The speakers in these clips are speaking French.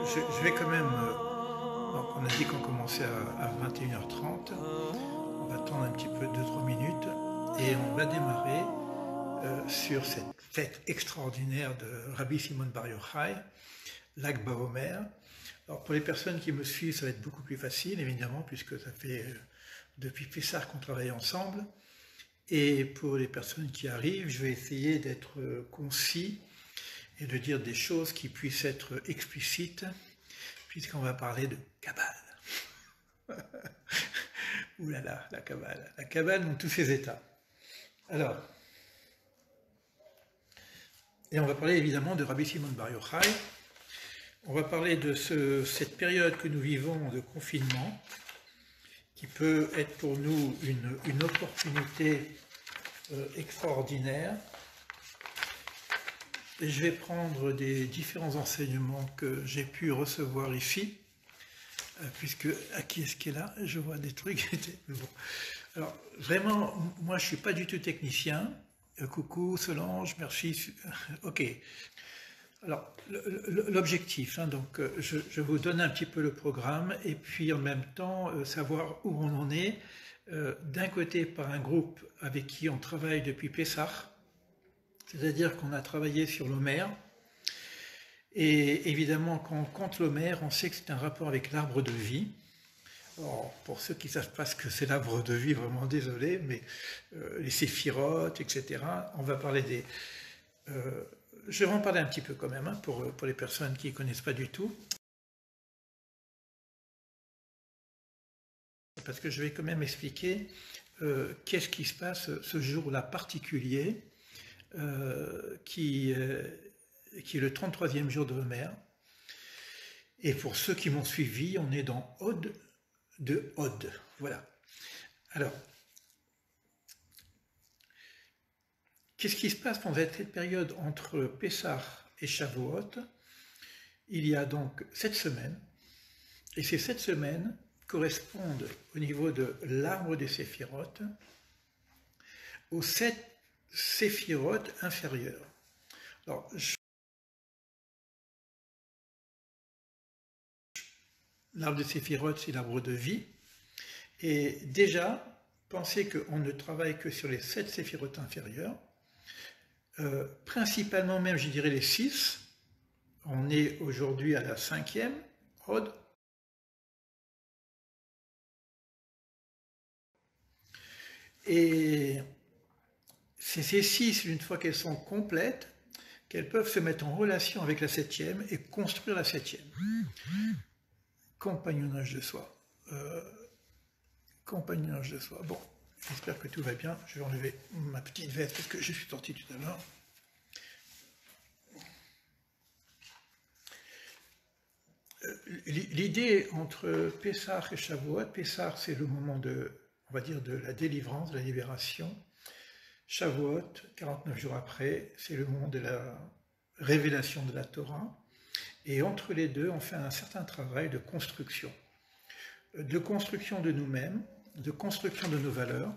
Je vais quand même. Donc on a dit qu'on commençait à 21h30. On va attendre un petit peu, 2-3 minutes, et on va démarrer sur cette fête extraordinaire de Rabbi Simon Bar Yochai, Lag BaOmer. Alors pour les personnes qui me suivent, ça va être beaucoup plus facile, évidemment, puisque ça fait depuis Pessah qu'on travaille ensemble. Et pour les personnes qui arrivent, je vais essayer d'être concis et de dire des choses qui puissent être explicites, puisqu'on va parler de Kabbale. Ouh là là, la Kabbale. La Kabbale dans tous ses états. Alors, et on va parler évidemment de Rabbi Simon Bar Yochai. On va parler de cette période que nous vivons de confinement, qui peut être pour nous une opportunité extraordinaire. Et je vais prendre des différents enseignements que j'ai pu recevoir ici, puisque, à qui est-ce qui est là? Je vois des trucs. Bon. Alors, vraiment, moi, je ne suis pas du tout technicien. Coucou Solange, merci. Ok. Alors, l'objectif, hein, donc, je vous donne un petit peu le programme, et puis en même temps, savoir où on en est. D'un côté, par un groupe avec qui on travaille depuis Pessah, c'est-à-dire qu'on a travaillé sur l'Omer. Et évidemment, quand on compte l'Omer, on sait que c'est un rapport avec l'arbre de vie. Alors, pour ceux qui ne savent pas ce que c'est l'arbre de vie, vraiment désolé, mais les séphirotes, etc. On va parler des... je vais en parler un petit peu quand même, hein, pour les personnes qui ne connaissent pas du tout. Parce que je vais quand même expliquer qu'est-ce qui se passe ce jour-là particulier, qui est le 33e jour de l'Omer. Et pour ceux qui m'ont suivi, on est dans Od de Od. Voilà. Alors, qu'est-ce qui se passe pendant cette période entre Pessah et Shavuot? Il y a donc 7 semaines, et ces 7 semaines correspondent au niveau de l'arbre des séphirotes aux 7 séphirotes inférieures. Alors, l'arbre des séphirotes, c'est l'arbre de vie, et déjà, pensez qu'on ne travaille que sur les 7 séphirotes inférieures, principalement même, je dirais, les 6. On est aujourd'hui à la 5e, Od. Et c'est ces 6, une fois qu'elles sont complètes, qu'elles peuvent se mettre en relation avec la 7e et construire la 7e. Compagnonnage de soi. Compagnonnage de soi. Bon, j'espère que tout va bien. Je vais enlever ma petite veste parce que je suis sorti tout à l'heure. L'idée entre Pessah et Shavuot, Pessah c'est le moment de, on va dire, de la délivrance, de la libération. Shavuot, 49 jours après, c'est le moment de la révélation de la Torah. Et entre les deux, on fait un certain travail de construction de nous-mêmes, de construction de nos valeurs,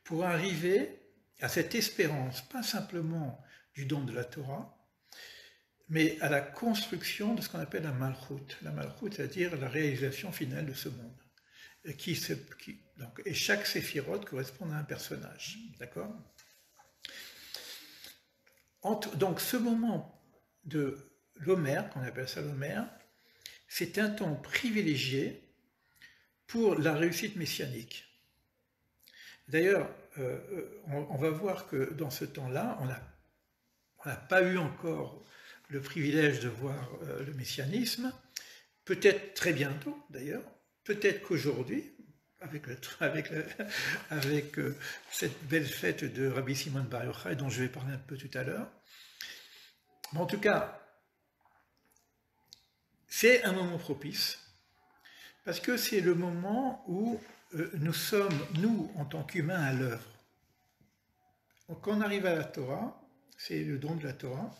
pour arriver à cette espérance, pas simplement du don de la Torah, mais à la construction de ce qu'on appelle la malchoute. La malchoute, c'est-à-dire la réalisation finale de ce monde. Et chaque séphirote correspond à un personnage. D'accord? Donc ce moment de l'Omer, qu'on appelle ça l'Omer, c'est un temps privilégié pour la réussite messianique. D'ailleurs, on va voir que dans ce temps-là, on n'a pas eu encore le privilège de voir le messianisme, peut-être très bientôt d'ailleurs, peut-être qu'aujourd'hui, avec cette belle fête de Rabbi Simon Bar Yochai, dont je vais parler un peu tout à l'heure. Mais en tout cas, c'est un moment propice, parce que c'est le moment où nous sommes, nous, en tant qu'humains, à l'œuvre. Quand on arrive à la Torah, c'est le don de la Torah,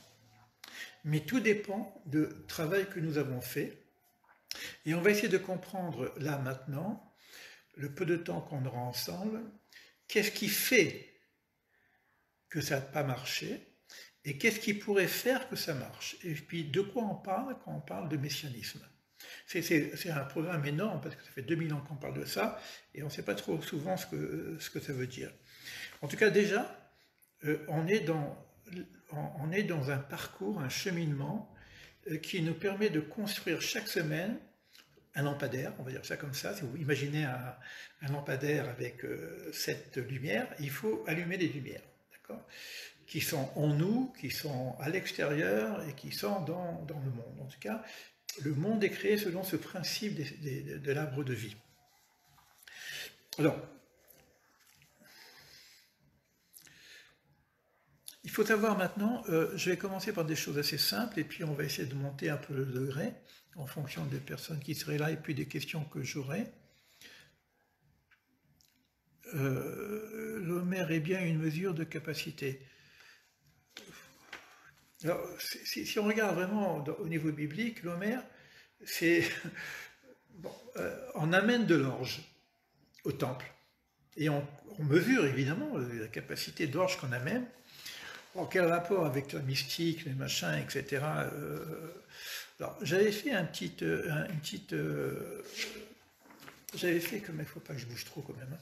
mais tout dépend du travail que nous avons fait. Et on va essayer de comprendre, là, maintenant, le peu de temps qu'on aura ensemble, qu'est-ce qui fait que ça n'a pas marché, Et qu'est-ce qui pourrait faire que ça marche? Et puis de quoi on parle quand on parle de messianisme? C'est un programme énorme parce que ça fait 2000 ans qu'on parle de ça et on ne sait pas trop souvent ce que ça veut dire. En tout cas, déjà, on est dans un parcours, un cheminement qui nous permet de construire chaque semaine un lampadaire, on va dire ça comme ça. Si vous imaginez un lampadaire avec 7 lumières, il faut allumer des lumières, d'accord, qui sont en nous, qui sont à l'extérieur et qui sont dans le monde. En tout cas, le monde est créé selon ce principe de l'arbre de vie. Alors, il faut savoir maintenant, je vais commencer par des choses assez simples et puis on va essayer de monter un peu le degré en fonction des personnes qui seraient là et puis des questions que j'aurai. L'homère est bien une mesure de capacité. Alors, si on regarde vraiment au niveau biblique, l'homère, c'est... Bon, on amène de l'orge au temple. Et on mesure évidemment la capacité d'orge qu'on amène. En quel rapport avec la mystique, les machins, etc. Alors, j'avais fait j'avais fait, comme il ne faut pas que je bouge trop quand même, hein.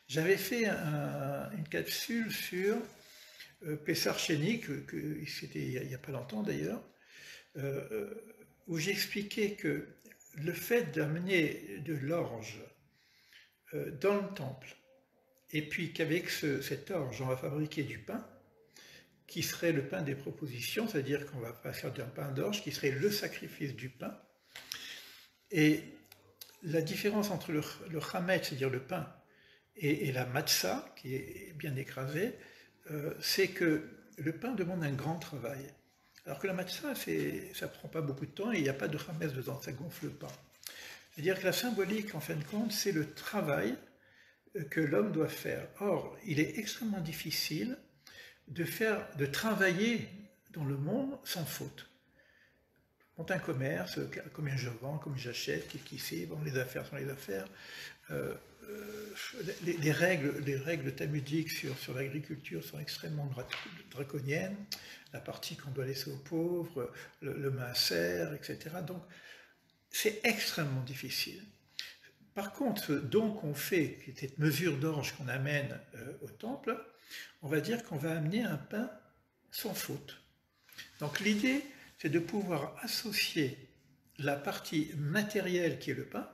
J'avais fait une capsule sur Pessar Chénic, c'était il n'y a pas longtemps d'ailleurs, où j'expliquais que le fait d'amener de l'orge dans le temple, et puis qu'avec cette orge, on va fabriquer du pain, qui serait le pain des propositions, c'est-à-dire qu'on va pas faire d'un pain d'orge, qui serait le sacrifice du pain. Et la différence entre le chametz, c'est-à-dire le pain, et la matzah, qui est bien écrasée, c'est que le pain demande un grand travail. Alors que la matzah, ça ne prend pas beaucoup de temps et il n'y a pas de chametz dedans, ça gonfle pas. C'est-à-dire que la symbolique, en fin de compte, c'est le travail que l'homme doit faire. Or, il est extrêmement difficile de travailler dans le monde sans faute. On monte un commerce, combien je vends, combien j'achète, qui sait, bon, les affaires sont les affaires. Les règles talmudiques sur l'agriculture sont extrêmement draconiennes, la partie qu'on doit laisser aux pauvres, le maaser, etc. Donc, c'est extrêmement difficile. Par contre, ce don qu'on fait, cette mesure d'orge qu'on amène au temple, on va dire qu'on va amener un pain sans faute. Donc l'idée, c'est de pouvoir associer la partie matérielle qui est le pain,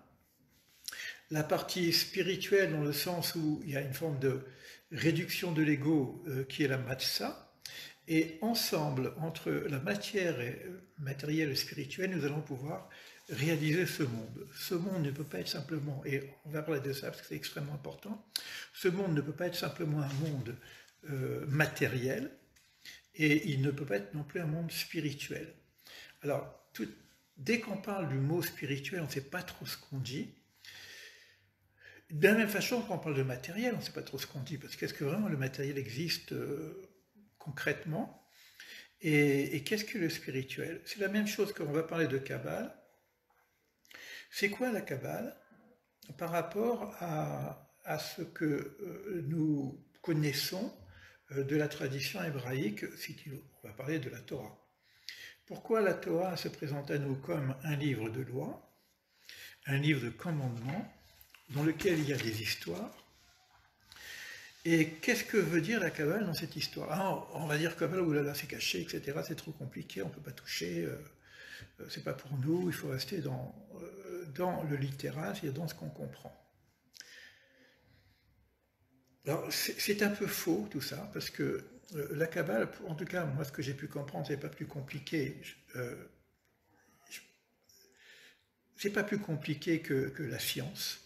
la partie spirituelle dans le sens où il y a une forme de réduction de l'ego qui est la matzah, et ensemble, entre la matière matérielle et spirituelle, nous allons pouvoir réaliser ce monde. Ce monde ne peut pas être simplement, et on va parler de ça parce que c'est extrêmement important, ce monde ne peut pas être simplement un monde matériel, et il ne peut pas être non plus un monde spirituel. Alors, dès qu'on parle du mot spirituel, on ne sait pas trop ce qu'on dit. De la même façon, quand on parle de matériel, on ne sait pas trop ce qu'on dit, parce qu'est-ce que vraiment le matériel existe concrètement, et qu'est-ce que le spirituel? C'est la même chose quand on va parler de Kabbale. C'est quoi la Kabbale par rapport à ce que nous connaissons de la tradition hébraïque, on va parler de la Torah. Pourquoi la Torah se présente à nous comme un livre de loi, un livre de commandements, dans lequel il y a des histoires? Et qu'est-ce que veut dire la Kabbale dans cette histoire? Alors, on va dire Kabbale, oulala, c'est caché, etc., c'est trop compliqué, on ne peut pas toucher, c'est pas pour nous, il faut rester dans le littéral, c'est-à-dire dans ce qu'on comprend. Alors, c'est un peu faux tout ça, parce que la Kabbale, en tout cas, moi, ce que j'ai pu comprendre, c'est pas plus compliqué. C'est pas plus compliqué que la science.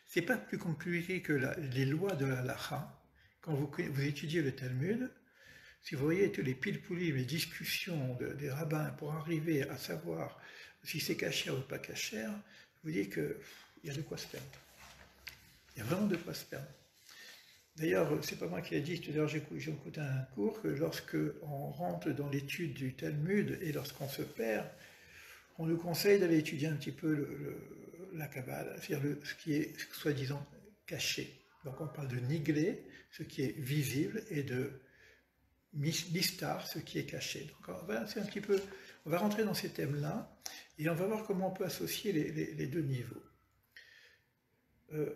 C'est pas plus compliqué que les lois de la halakha. Quand vous étudiez le Talmud, si vous voyez tous les pilpoulis, les discussions des rabbins pour arriver à savoir si c'est cachère ou pas cachère, vous dites qu'il y a de quoi se perdre. Il y a vraiment de quoi se perdre. D'ailleurs, c'est pas moi qui l'ai dit, tout à l'heure j'ai écouté un cours que lorsque on rentre dans l'étude du Talmud et lorsqu'on se perd, on nous conseille d'aller étudier un petit peu la Kabbale, c'est-à-dire ce qui est soi-disant caché. Donc on parle de nigler, ce qui est visible, et de mystère, ce qui est caché. Donc voilà, c'est un petit peu, on va rentrer dans ces thèmes-là et on va voir comment on peut associer les deux niveaux.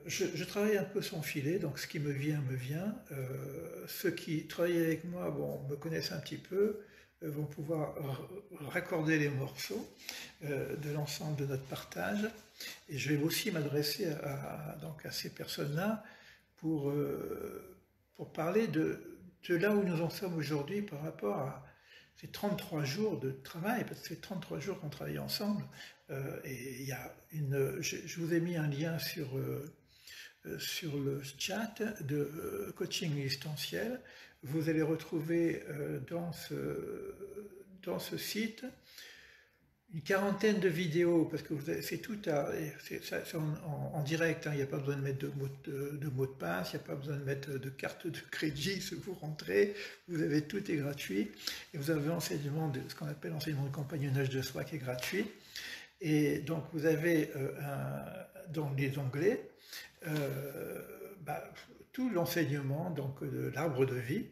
Je travaille un peu sans filet, donc ce qui me vient, me vient. Ceux qui travaillent avec moi, bon, me connaissent un petit peu, vont pouvoir raccorder les morceaux de l'ensemble de notre partage. Et je vais aussi m'adresser donc à ces personnes-là pour parler de là où nous en sommes aujourd'hui par rapport à ces 33 jours de travail, parce que c'est 33 jours qu'on travaille ensemble. Et il y a je vous ai mis un lien sur le chat de coaching existentiel. Vous allez retrouver dans ce site une quarantaine de vidéos, parce que c'est tout en direct, hein, il n'y a pas besoin de mettre de mot de passe, il n'y a pas besoin de mettre de carte de crédit, si vous rentrez, vous avez tout est gratuit, et vous avez ce qu'on appelle l'enseignement de compagnonnage de soi qui est gratuit, et donc vous avez dans les onglets tout l'enseignement de l'arbre de vie,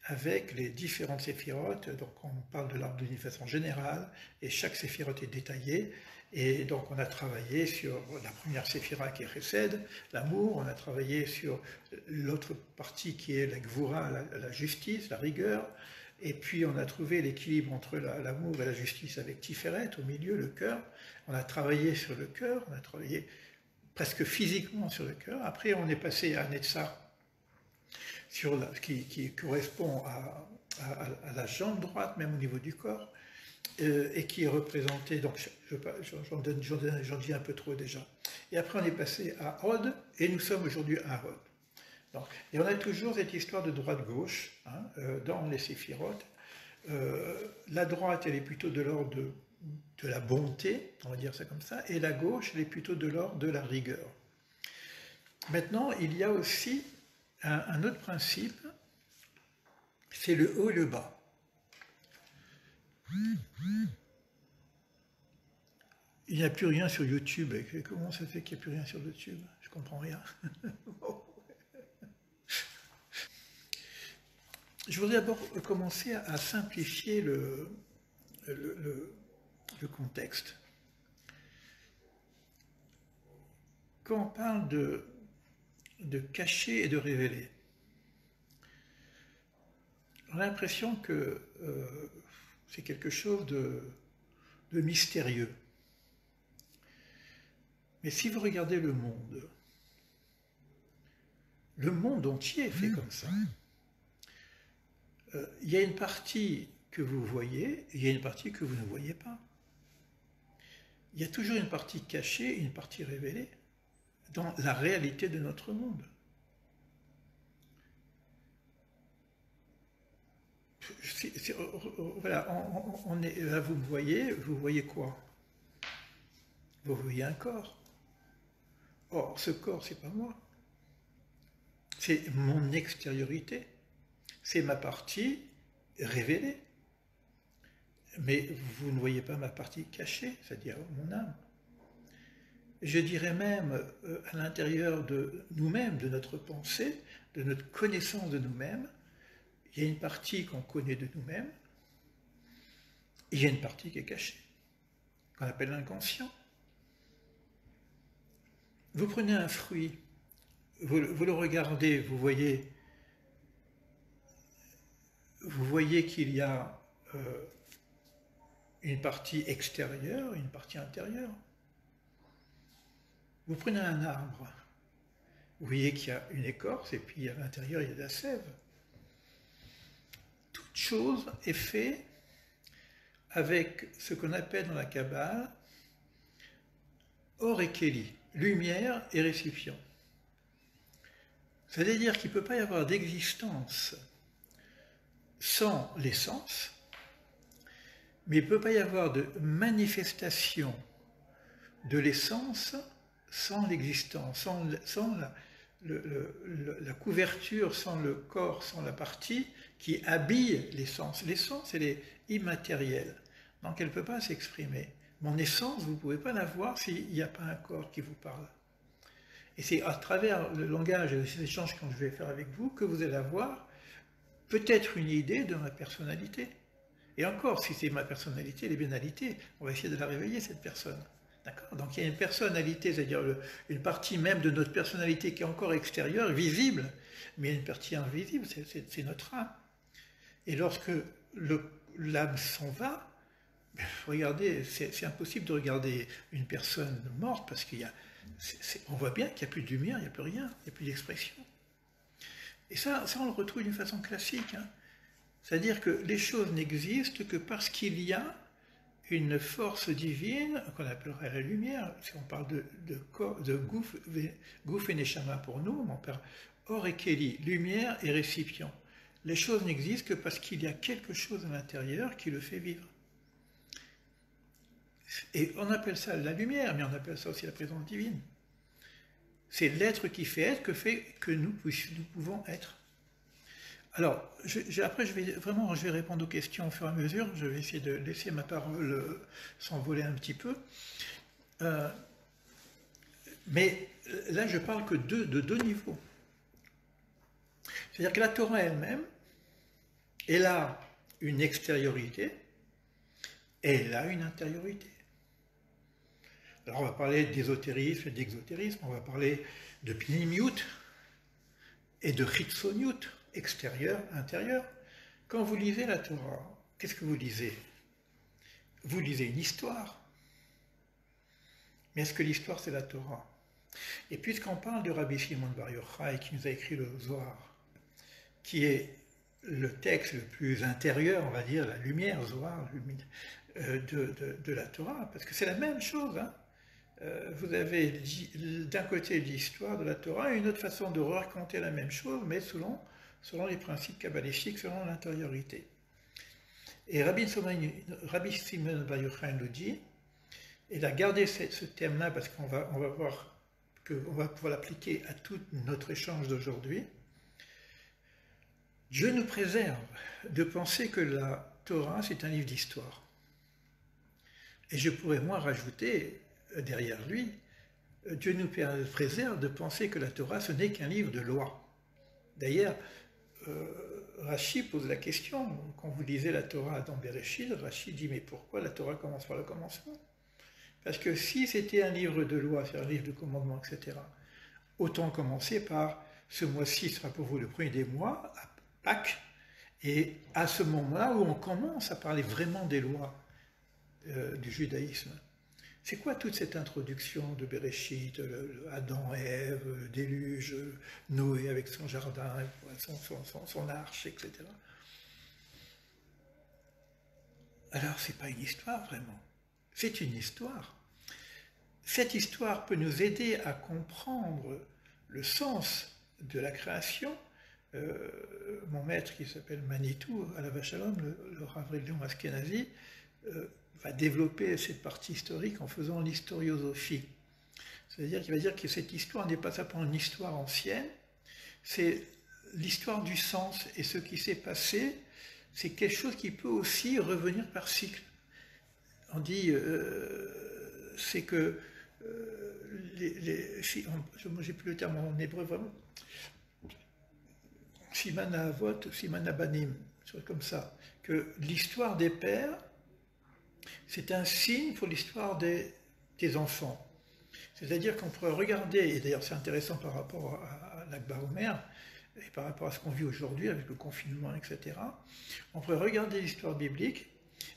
avec les différentes séphirotes. Donc on parle de l'arbre de vie de façon générale, et chaque séphirote est détaillée, et donc on a travaillé sur la première séphira qui est Chesed, l'amour, on a travaillé sur l'autre partie qui est la Gvura, la justice, la rigueur, et puis on a trouvé l'équilibre entre l'amour et la justice avec Tiferet, au milieu, le cœur. On a travaillé sur le cœur, on a travaillé presque physiquement sur le cœur. Après on est passé à Netzach, qui correspond à la jambe droite, même au niveau du corps, et qui est représenté, donc j'en dis un peu trop déjà. Et après on est passé à Hod, et nous sommes aujourd'hui à Hod. Donc, et on a toujours cette histoire de droite-gauche, hein, dans les séphirotes. La droite, elle est plutôt de l'ordre de la bonté, on va dire ça comme ça, et la gauche, elle est plutôt de l'ordre de la rigueur. Maintenant, il y a aussi un autre principe, c'est le haut et le bas. Il n'y a plus rien sur YouTube. Comment ça fait qu'il n'y a plus rien sur YouTube? Je ne comprends rien. Je voudrais d'abord commencer à simplifier le contexte. Quand on parle de cacher et de révéler, on a l'impression que c'est quelque chose de mystérieux. Mais si vous regardez le monde entier est fait comme ça. Il y a une partie que vous voyez, et il y a une partie que vous ne voyez pas. Il y a toujours une partie cachée et une partie révélée dans la réalité de notre monde. Voilà, là vous voyez quoi? Vous voyez un corps. Or, ce corps, c'est pas moi. C'est mon extériorité. C'est ma partie révélée. Mais vous ne voyez pas ma partie cachée, c'est-à-dire mon âme. Je dirais même à l'intérieur de nous-mêmes, de notre pensée, de notre connaissance de nous-mêmes, il y a une partie qu'on connaît de nous-mêmes, et il y a une partie qui est cachée, qu'on appelle l'inconscient. Vous prenez un fruit, vous le regardez, vous voyez qu'il y a une partie extérieure, une partie intérieure. Vous prenez un arbre, vous voyez qu'il y a une écorce, et puis à l'intérieur il y a de la sève. Toute chose est faite avec ce qu'on appelle dans la Kabbale or et keli, lumière et récipient. C'est-à-dire qu'il ne peut pas y avoir d'existence sans l'essence, mais il ne peut pas y avoir de manifestation de l'essence sans l'existence, sans la couverture, sans le corps, sans la partie qui habille l'essence. L'essence, elle est immatérielle, donc elle ne peut pas s'exprimer. Mon essence, vous ne pouvez pas la voir s'il n'y a pas un corps qui vous parle. Et c'est à travers le langage et les échanges que je vais faire avec vous que vous allez avoir peut-être une idée de ma personnalité. Et encore, si c'est ma personnalité, les bénalités, on va essayer de la réveiller, cette personne. D'accord? Donc il y a une personnalité, c'est-à-dire une partie même de notre personnalité qui est encore extérieure, visible, mais il y a une partie invisible, c'est notre âme. Et lorsque l'âme s'en va, regardez, c'est impossible de regarder une personne morte parce on voit bien qu'il n'y a plus de lumière, il n'y a plus rien, il n'y a plus d'expression. Et ça, on le retrouve d'une façon classique. Hein. C'est-à-dire que les choses n'existent que parce qu'il y a une force divine, qu'on appellerait la lumière, si on parle de Gouf et Neshama pour nous, on parle Or et Keli, lumière et récipient. Les choses n'existent que parce qu'il y a quelque chose à l'intérieur qui le fait vivre. Et on appelle ça la lumière, mais on appelle ça aussi la présence divine. C'est l'être qui fait être que nous pouvons être. Alors, après, je vais répondre aux questions au fur et à mesure. Je vais essayer de laisser ma parole s'envoler un petit peu. Mais là, je parle que de deux niveaux. C'est-à-dire que la Torah elle-même, elle a une extériorité et elle a une intériorité. Alors, on va parler d'ésotérisme et d'exotérisme, on va parler de pnimiut et de chitzoniut, extérieur, intérieur. Quand vous lisez la Torah, qu'est-ce que vous lisez? Vous lisez une histoire. Mais est-ce que l'histoire, c'est la Torah? Et puisqu'on parle de Rabbi Shimon Bar Yochai, qui nous a écrit le Zohar, qui est le texte le plus intérieur, on va dire, la lumière, Zohar, de la Torah, parce que c'est la même chose. Hein. Vous avez d'un côté l'histoire de la Torah et une autre façon de raconter la même chose, mais selon les principes kabbalistiques, selon l'intériorité. Et Rabbi Shimon Bar Yochai nous dit, il a gardé ce thème-là parce qu'on va voir qu'on va pouvoir l'appliquer à tout notre échange d'aujourd'hui. Dieu nous préserve de penser que la Torah, c'est un livre d'histoire. Et je pourrais, moi, rajouter derrière lui, Dieu nous préserve de penser que la Torah, ce n'est qu'un livre de loi. D'ailleurs, Rashi pose la question, quand vous lisez la Torah dans Bereshit, Rashi dit, mais pourquoi la Torah commence par le commencement? Parce que si c'était un livre de loi, c'est un livre de commandement, etc., autant commencer par ce mois-ci sera pour vous le premier des mois, à Pâques, et à ce moment-là où on commence à parler vraiment des lois du judaïsme. C'est quoi toute cette introduction de Bereshit, Adam et Ève, le déluge, Noé avec son jardin, son arche, etc. Alors, c'est pas une histoire vraiment. C'est une histoire. Cette histoire peut nous aider à comprendre le sens de la création. Mon maître, qui s'appelle Manitou, à la Vachalom, le Rav Léon Askenazi, va développer cette partie historique en faisant l'historiosophie. C'est-à-dire qu'il va dire que cette histoire n'est pas simplement une histoire ancienne, c'est l'histoire du sens. Et ce qui s'est passé, c'est quelque chose qui peut aussi revenir par cycle. On dit, c'est que, moi j'ai plus le terme en hébreu vraiment, Simana Avot, Simana Banim, comme ça, que l'histoire des pères, c'est un signe pour l'histoire des enfants. C'est-à-dire qu'on pourrait regarder, et d'ailleurs c'est intéressant par rapport à l'Akbar Omer, et par rapport à ce qu'on vit aujourd'hui avec le confinement, etc., on pourrait regarder l'histoire biblique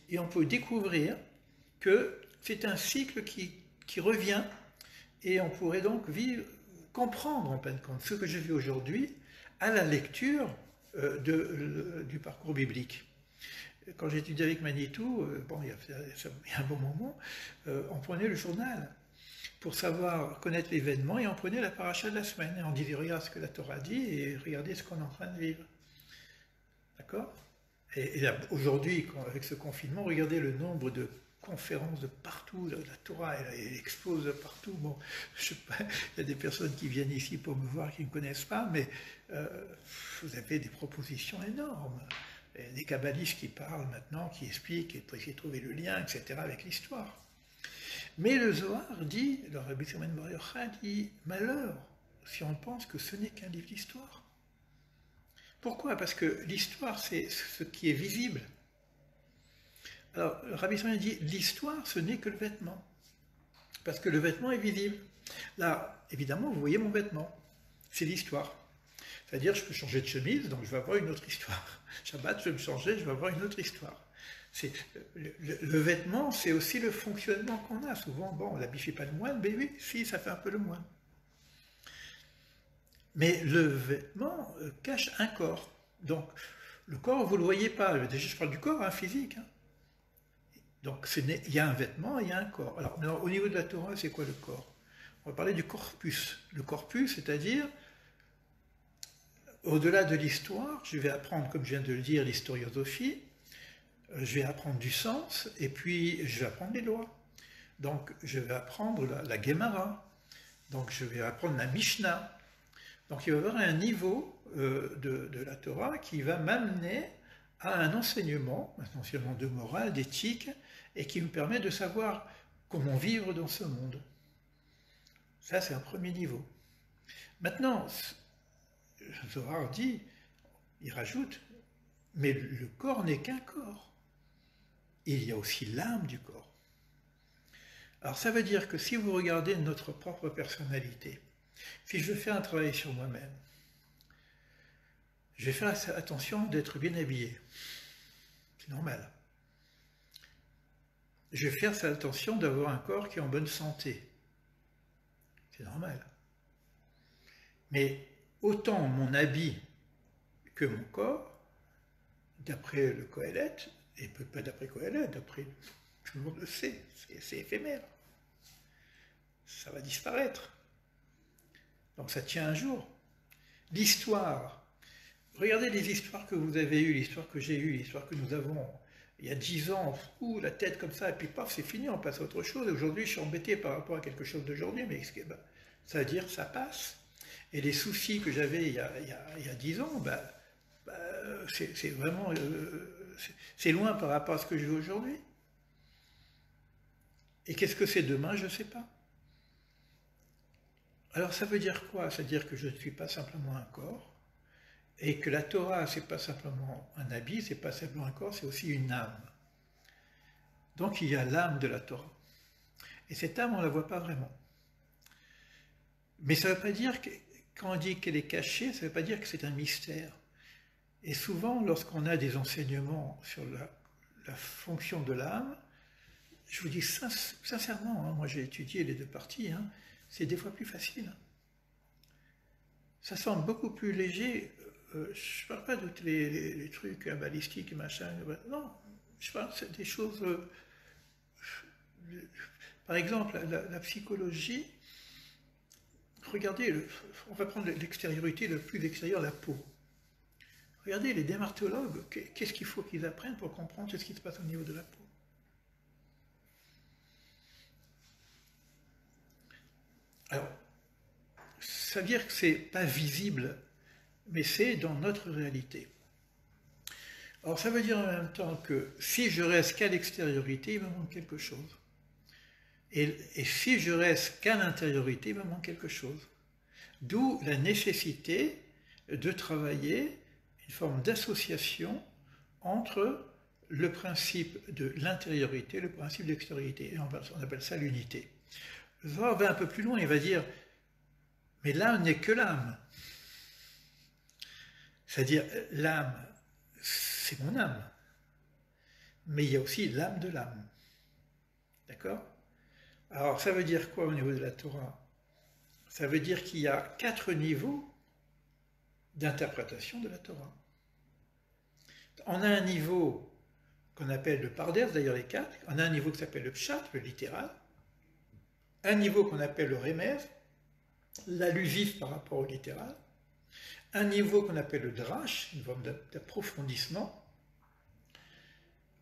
et on peut découvrir que c'est un cycle qui revient et on pourrait donc comprendre en fin de compte ce que je vis aujourd'hui à la lecture du parcours biblique. Quand j'étudiais avec Manitou, il y a un bon moment, on prenait le journal pour savoir connaître l'événement et on prenait la paracha de la semaine et on disait regarde ce que la Torah dit et regardez ce qu'on est en train de vivre. D'accord? Et aujourd'hui, avec ce confinement, regardez le nombre de conférences de partout, la Torah elle explose de partout. Bon, je sais pas, il y a des personnes qui viennent ici pour me voir qui ne me connaissent pas, mais vous avez des propositions énormes. Des kabbalistes qui parlent maintenant, qui expliquent, et pour essayer de trouver le lien, etc., avec l'histoire. Mais le Zohar dit, le Rabbi Shimon Bar Yochai dit, malheur, si on pense que ce n'est qu'un livre d'histoire. Pourquoi? Parce que l'histoire, c'est ce qui est visible. Alors, Rabbi Shimon dit, l'histoire, ce n'est que le vêtement. Parce que le vêtement est visible. Là, évidemment, vous voyez mon vêtement. C'est l'histoire. C'est-à-dire, je peux changer de chemise, donc je vais avoir une autre histoire. Shabbat, je vais me changer, je vais avoir une autre histoire. Le vêtement, c'est aussi le fonctionnement qu'on a. Souvent, bon, on n'habille pas le moine, mais oui, si, ça fait un peu le moine. Mais le vêtement cache un corps. Donc, le corps, vous ne le voyez pas. Déjà, je parle du corps, hein, physique. Hein. Donc, il y a un vêtement et il y a un corps. Alors, au niveau de la Torah, c'est quoi le corps? On va parler du corpus. Le corpus, c'est-à-dire, au-delà de l'histoire, je vais apprendre, comme je viens de le dire, l'historiosophie, je vais apprendre du sens, et puis je vais apprendre les lois. Donc, je vais apprendre la Gemara, donc je vais apprendre la Mishnah. Donc, il va y avoir un niveau de la Torah qui va m'amener à un enseignement de morale, d'éthique, et qui me permet de savoir comment vivre dans ce monde. Ça, c'est un premier niveau. Maintenant, Zohar dit, il rajoute, mais le corps n'est qu'un corps. Il y a aussi l'âme du corps. Alors ça veut dire que si vous regardez notre propre personnalité, si je veux faire un travail sur moi-même, je vais faire attention d'être bien habillé. C'est normal. Je vais faire attention d'avoir un corps qui est en bonne santé. C'est normal. Mais autant mon habit que mon corps, d'après le Qoheleth, et pas d'après Qoheleth, d'après tout le monde le sait, c'est éphémère. Ça va disparaître. Donc ça tient un jour. L'histoire, regardez les histoires que vous avez eues, l'histoire que j'ai eue, l'histoire que nous avons. Il y a 10 ans, la tête comme ça, et puis paf, c'est fini, on passe à autre chose. Aujourd'hui, je suis embêté par rapport à quelque chose d'aujourd'hui, mais ça veut dire que ça passe. Et les soucis que j'avais il y a 10 ans, c'est vraiment... c'est loin par rapport à ce que je vis aujourd'hui. Et qu'est-ce que c'est demain? Je ne sais pas. Alors ça veut dire quoi? Ça veut dire que je ne suis pas simplement un corps, et que la Torah, c'est pas simplement un habit, c'est pas simplement un corps, c'est aussi une âme. Donc il y a l'âme de la Torah. Et cette âme, on ne la voit pas vraiment. Mais ça ne veut pas dire que, quand on dit qu'elle est cachée, ça ne veut pas dire que c'est un mystère. Et souvent, lorsqu'on a des enseignements sur la fonction de l'âme, je vous dis sincèrement, hein, moi j'ai étudié les deux parties, hein, c'est des fois plus facile. Ça semble beaucoup plus léger. Je ne parle pas de tous les trucs balistiques et machin. Non, je parle des choses... par exemple, la psychologie, regardez, on va prendre l'extériorité, le plus extérieur, la peau. Regardez, les dermatologues, qu'est-ce qu'il faut qu'ils apprennent pour comprendre ce qui se passe au niveau de la peau? Alors, ça veut dire que ce n'est pas visible, mais c'est dans notre réalité. Alors ça veut dire en même temps que si je reste qu'à l'extériorité, il me manque quelque chose. Et si je reste qu'à l'intériorité, il me manque quelque chose. D'où la nécessité de travailler une forme d'association entre le principe de l'intériorité et le principe de l'extériorité. On appelle ça l'unité. Le Zohar va un peu plus loin, il va dire, mais l'âme n'est que l'âme. C'est-à-dire, l'âme, c'est mon âme. Mais il y a aussi l'âme de l'âme. D'accord? Alors, ça veut dire quoi au niveau de la Torah? Ça veut dire qu'il y a 4 niveaux d'interprétation de la Torah. On a un niveau qu'on appelle le pardes, d'ailleurs les 4. On a un niveau qui s'appelle le pshat, le littéral. Un niveau qu'on appelle le remez, l'allusif par rapport au littéral. Un niveau qu'on appelle le drash, une forme d'approfondissement,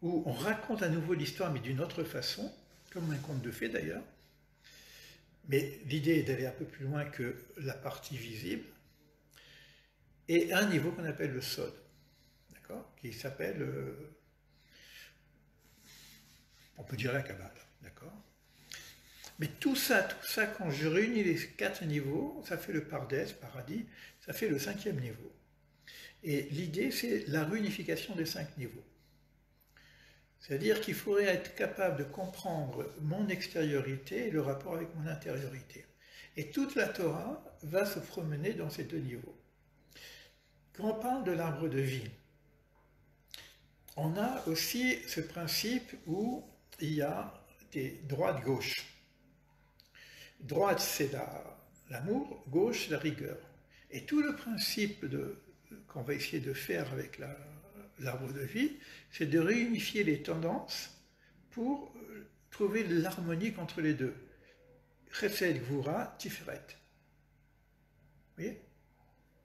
où on raconte à nouveau l'histoire, mais d'une autre façon, comme un conte de fées d'ailleurs. Mais l'idée est d'aller un peu plus loin que la partie visible. Et un niveau qu'on appelle le sod, d'accord, qui s'appelle, on peut dire la Kabbale, d'accord. Mais tout ça, quand je réunis les 4 niveaux, ça fait le pardes, paradis, ça fait le 5e niveau. Et l'idée, c'est la réunification des 5 niveaux. C'est-à-dire qu'il faudrait être capable de comprendre mon extériorité et le rapport avec mon intériorité. Et toute la Torah va se promener dans ces 2 niveaux. Quand on parle de l'arbre de vie, on a aussi ce principe où il y a des droites-gauches. Droite, c'est l'amour, gauche, la rigueur. Et tout le principe qu'on va essayer de faire avec l'arbre de vie, c'est de réunifier les tendances pour trouver l'harmonie entre les deux. Chesed, Gvura, Tiferet. Vous voyez?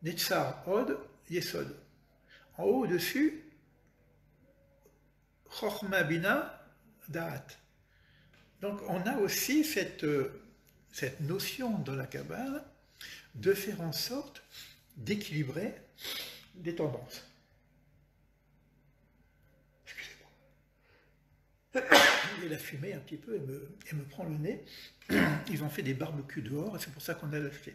Netzar, Od, Yesod. En haut, au-dessus, Chochma, Bina, Da'at. Donc on a aussi cette notion dans la Kabbale de faire en sorte d'équilibrer les tendances. Excusez-moi. Et la fumée un petit peu, elle me prend le nez. Ils ont fait des barbecues dehors et c'est pour ça qu'on a acheté.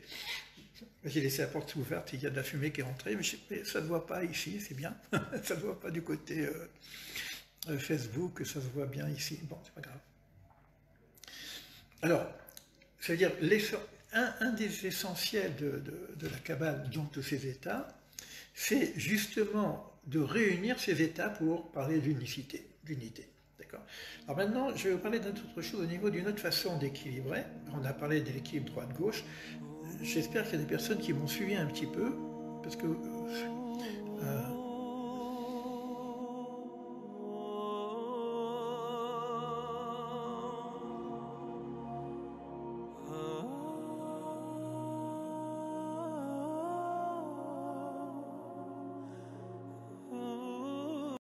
J'ai laissé la porte ouverte, il y a de la fumée qui est rentrée, mais ça ne se voit pas ici, c'est bien. Ça ne se voit pas du côté Facebook, ça se voit bien ici. Bon, c'est pas grave. Alors, c'est-à-dire, un des essentiels de la Kabbale, donc de ces états, c'est justement de réunir ces états pour parler d'unicité, d'unité. D'accord ? Alors maintenant, je vais vous parler d'une autre chose au niveau d'une autre façon d'équilibrer. On a parlé de l'équilibre droite-gauche. J'espère qu'il y a des personnes qui m'ont suivi un petit peu, parce que